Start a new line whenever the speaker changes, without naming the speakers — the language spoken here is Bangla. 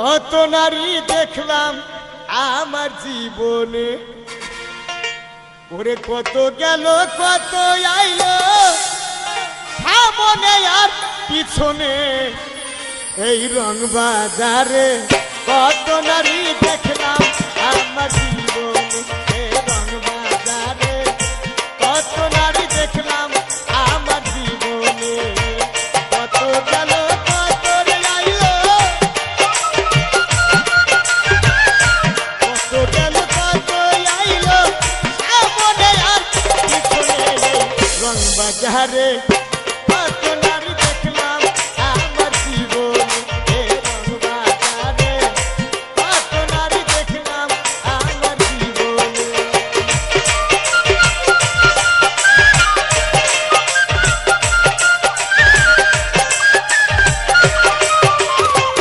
কত নারী দেখলাম আমার জীবনে, ওরে কত গেল কত আইলো সামনে আর পিছনে, এই রং বাজারে কত নারী দেখলাম আমার জীবনে, এই রং বাজারে কত নারী দেখলাম আমার জীবনে, কত গেল কত আইলো, কত গেল কত আইলো সামনে আর পিছনে, রং বাজারে